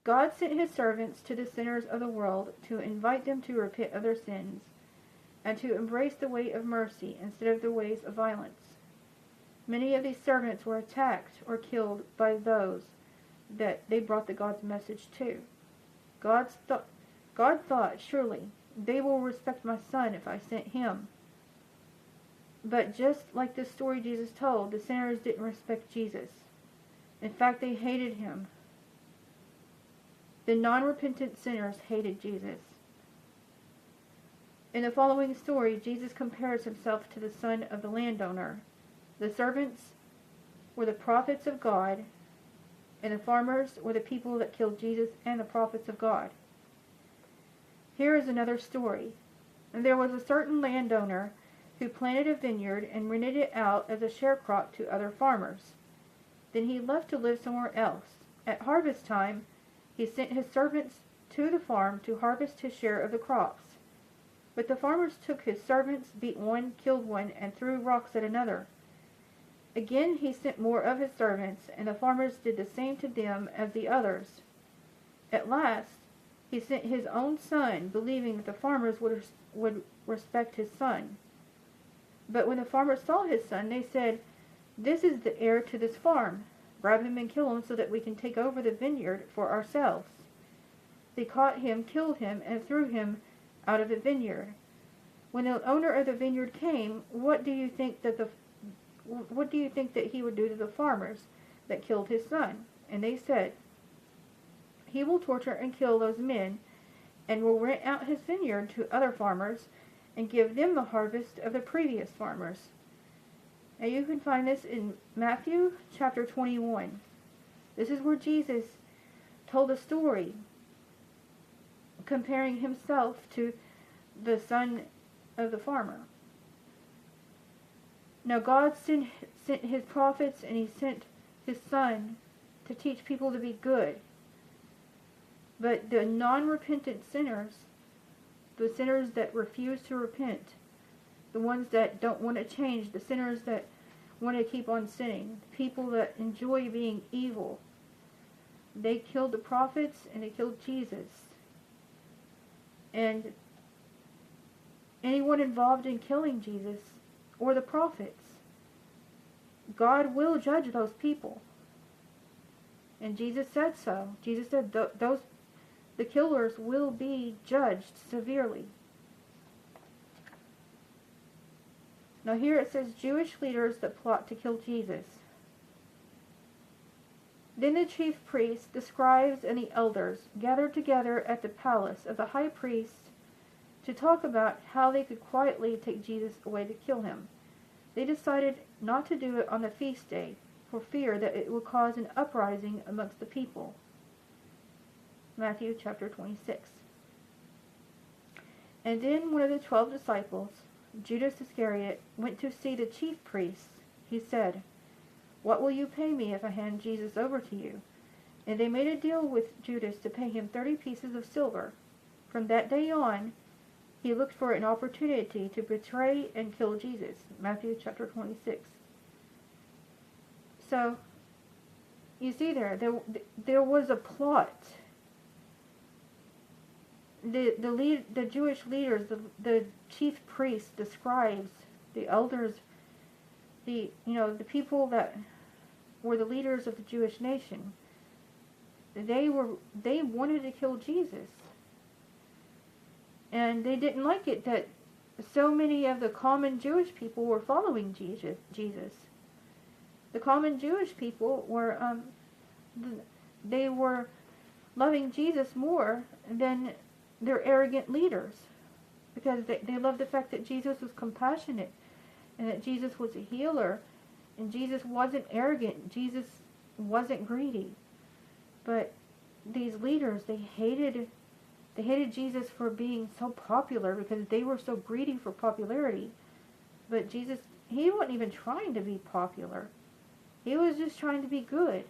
God sent his servants to the sinners of the world to invite them to repent of their sins and to embrace the way of mercy instead of the ways of violence. Many of these servants were attacked or killed by those that they brought the God's message to. God thought, surely, they will respect my son if I sent him. But just like the story Jesus told, the sinners didn't respect Jesus. In fact, they hated him. The non-repentant sinners hated Jesus. In the following story, Jesus compares himself to the son of the landowner. The servants were the prophets of God, and the farmers were the people that killed Jesus and the prophets of God. Here is another story. And there was a certain landowner who planted a vineyard and rented it out as a sharecrop to other farmers. Then he left to live somewhere else. At harvest time, he sent his servants to the farm to harvest his share of the crops. But the farmers took his servants, beat one, killed one, and threw rocks at another. Again he sent more of his servants, and the farmers did the same to them as the others. At last, he sent his own son, believing that the farmers would respect his son. But when the farmers saw his son, they said, "This is the heir to this farm. Grab him and kill him so that we can take over the vineyard for ourselves." They caught him, killed him, and threw him out of the vineyard. When the owner of the vineyard came, what do you think that he would do to the farmers that killed his son? And they said, "He will torture and kill those men, and will rent out his vineyard to other farmers, and give them the harvest of the previous farmers." Now you can find this in Matthew chapter 21. This is where Jesus told a story comparing himself to the son of the farmer. Now God sent his prophets, and he sent his son to teach people to be good. But the non-repentant sinners, the sinners that refuse to repent, the ones that don't want to change, the sinners that want to keep on sinning, the people that enjoy being evil, they killed the prophets and they killed Jesus. And anyone involved in killing Jesus or the prophets, God will judge those people. And Jesus said so. Jesus said the killers will be judged severely. Now here it says Jewish leaders that plot to kill Jesus. Then the chief priests, the scribes, and the elders gathered together at the palace of the high priest to talk about how they could quietly take Jesus away to kill him. They decided not to do it on the feast day for fear that it would cause an uprising amongst the people. Matthew chapter 26. And then one of the 12 disciples, Judas Iscariot, went to see the chief priests. He said, "What will you pay me if I hand Jesus over to you?" And they made a deal with Judas to pay him 30 pieces of silver. From that day on, he looked for an opportunity to betray and kill Jesus. Matthew chapter 26. So, you see there was a plot. The Jewish leaders, the chief priests, the scribes, the elders, the people that were the leaders of the Jewish nation, they wanted to kill Jesus. And they didn't like it that so many of the common Jewish people were following Jesus. The common Jewish people were they were loving Jesus more than their arrogant leaders, because they loved the fact that Jesus was compassionate and that Jesus was a healer, and Jesus wasn't arrogant, Jesus wasn't greedy. But these leaders, they hated Jesus for being so popular, because they were so greedy for popularity. But Jesus, he wasn't even trying to be popular. He was just trying to be good.